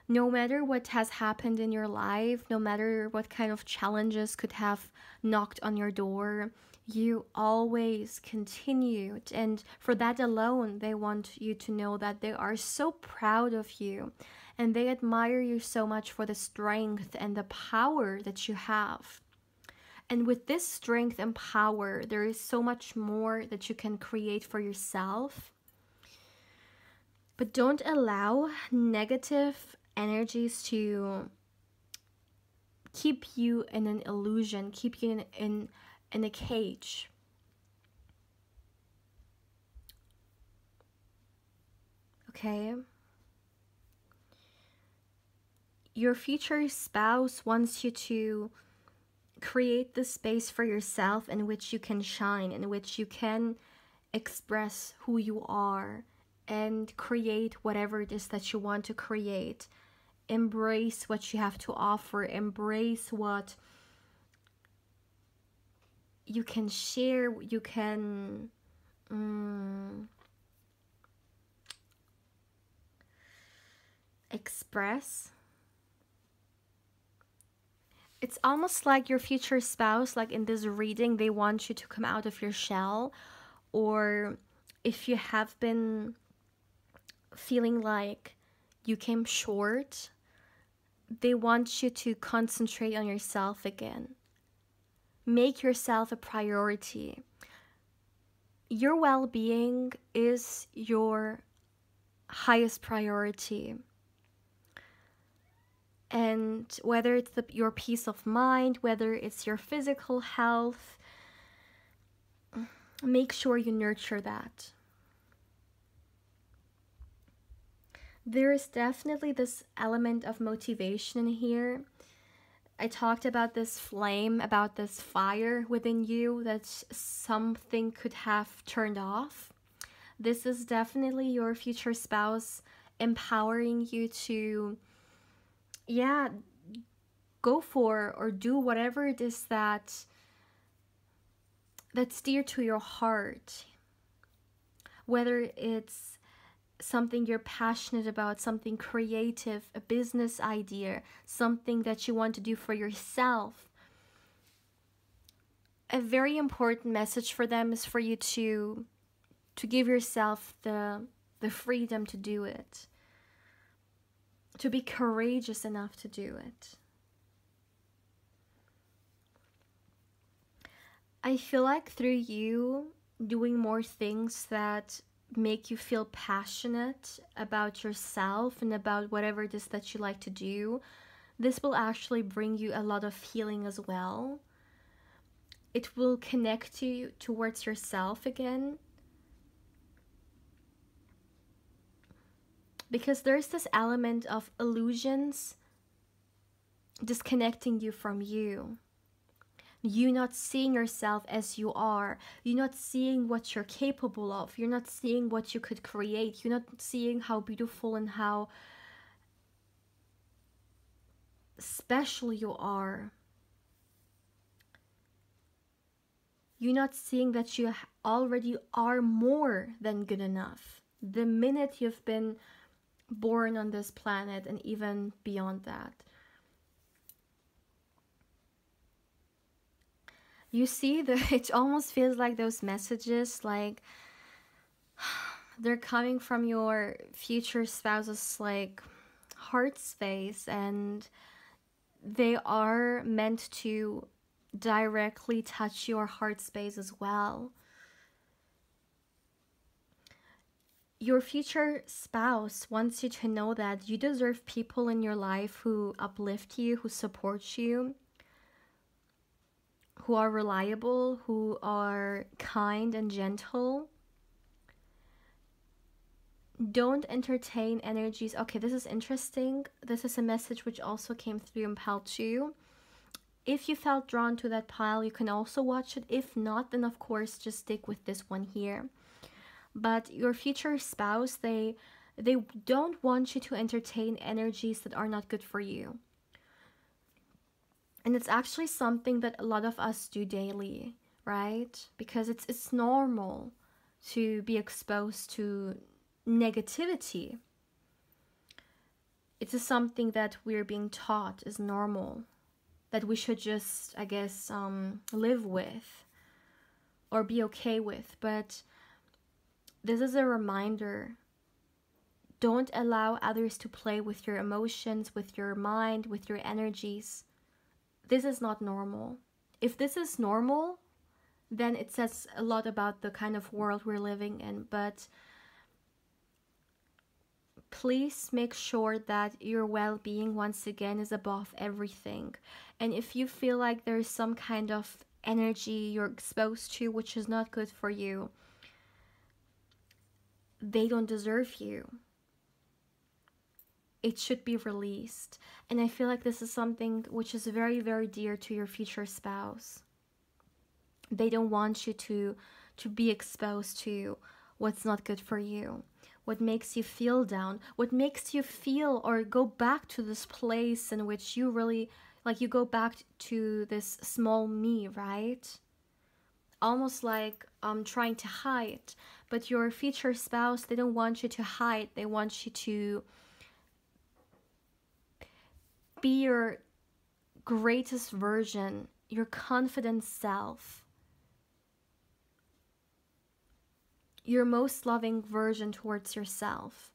No matter what has happened in your life, no matter what kind of challenges could have knocked on your door, you always continued. And for that alone, they want you to know that they are so proud of you and they admire you so much for the strength and the power that you have. And with this strength and power, there is so much more that you can create for yourself. But don't allow negative energies to keep you in an illusion, keep you in a cage. Okay? Your future spouse wants you to create the space for yourself in which you can shine, in which you can express who you are and create whatever it is that you want to create. Embrace what you have to offer, embrace what you can share, you can express. It's almost like your future spouse, like in this reading, they want you to come out of your shell. Or if you have been feeling like you came short, they want you to concentrate on yourself again. Make yourself a priority. Your well-being is your highest priority. And whether it's your peace of mind, whether it's your physical health, make sure you nurture that. There is definitely this element of motivation here. I talked about this flame, about this fire within you that something could have turned off. This is definitely your future spouse empowering you to, go for or do whatever it is that's dear to your heart. Whether it's something you're passionate about, something creative, a business idea, something that you want to do for yourself. A very important message for them is for you to give yourself the freedom to do it. To be courageous enough to do it. I feel like through you doing more things that make you feel passionate about yourself and about whatever it is that you like to do, this will actually bring you a lot of healing as well. It will connect you towards yourself again. Because there's this element of illusions disconnecting you from you. You not seeing yourself as you are. You're not seeing what you're capable of. You're not seeing what you could create. You're not seeing how beautiful and how special you are. You're not seeing that you already are more than good enough. The minute you've been born on this planet and even beyond that. You see, it almost feels like those messages, like they're coming from your future spouse's like heart space, and they are meant to directly touch your heart space as well. Your future spouse wants you to know that you deserve people in your life who uplift you, who support you, who are reliable, who are kind and gentle. Don't entertain energies. Okay, this is interesting. This is a message which also came through in pile 2. If you felt drawn to that pile, you can also watch it. If not, then of course just stick with this one here. But your future spouse, they don't want you to entertain energies that are not good for you. And it's actually something that a lot of us do daily, right? Because it's normal to be exposed to negativity. It is something that we're being taught is normal, that we should just, I guess, live with or be okay with. But this is a reminder. Don't allow others to play with your emotions, with your mind, with your energies. This is not normal. If this is normal, then it says a lot about the kind of world we're living in. But please make sure that your well-being, once again, is above everything. And if you feel like there's some kind of energy you're exposed to which is not good for you, they don't deserve you. It should be released. And I feel like this is something which is very, very dear to your future spouse. They don't want you to be exposed to what's not good for you, what makes you feel down, what makes you feel or go back to this place in which you really, like, you go back to this small me, right? Almost like trying to hide. But your future spouse, they don't want you to hide. They want you to be your greatest version, your confident self, your most loving version towards yourself.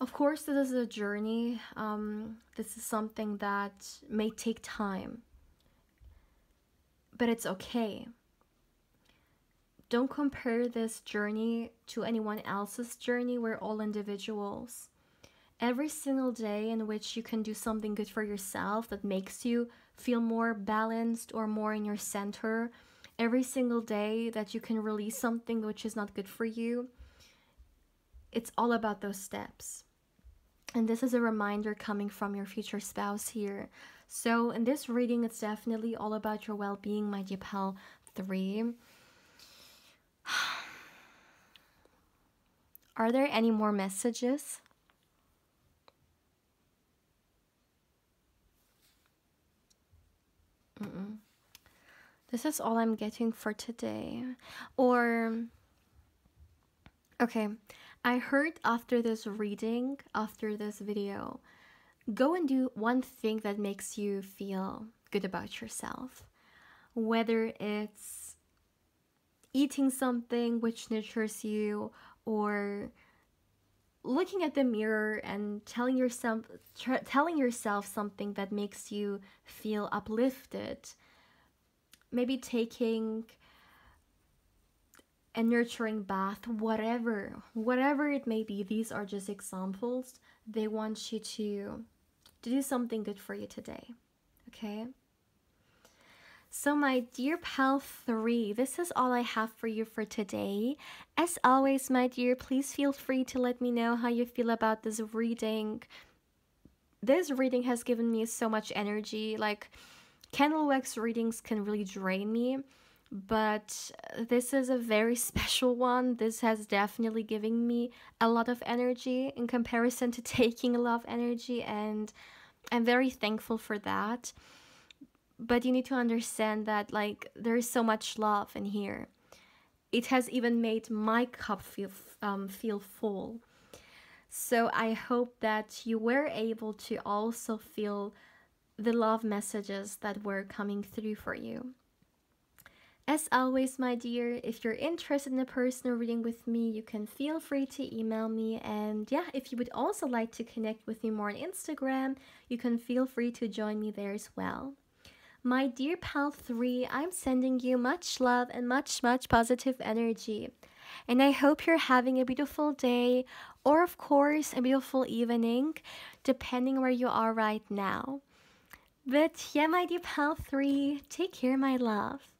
Of course, this is a journey. This is something that may take time, but it's okay. Don't compare this journey to anyone else's journey. We're all individuals. Every single day in which you can do something good for yourself that makes you feel more balanced or more in your center, every single day that you can release something which is not good for you, it's all about those steps. And this is a reminder coming from your future spouse here. So in this reading, it's definitely all about your well-being, my dear pal 3. Are there any more messages? This is all I'm getting for today. Or, okay, I heard after this reading, after this video, go and do one thing that makes you feel good about yourself. Whether it's eating something which nurtures you, or looking at the mirror and telling yourself something that makes you feel uplifted. Maybe taking a nurturing bath, whatever it may be. These are just examples. They want you to do something good for you today. Okay? So my dear pal 3, this is all I have for you for today. As always, my dear, please feel free to let me know how you feel about this reading. This reading has given me so much energy. Like, candle wax readings can really drain me, but this is a very special one. This has definitely given me a lot of energy in comparison to taking a lot of energy, and I'm very thankful for that. But you need to understand that, like, there is so much love in here. It has even made my cup feel full. So I hope that you were able to also feel the love messages that were coming through for you. As always, my dear, if you're interested in a personal reading with me, you can feel free to email me. And yeah, if you would also like to connect with me more on Instagram, you can feel free to join me there as well. My dear pal 3, I'm sending you much love and much positive energy. And I hope you're having a beautiful day, or of course, a beautiful evening, depending where you are right now. But yeah, my dear pal 3, take care, my love.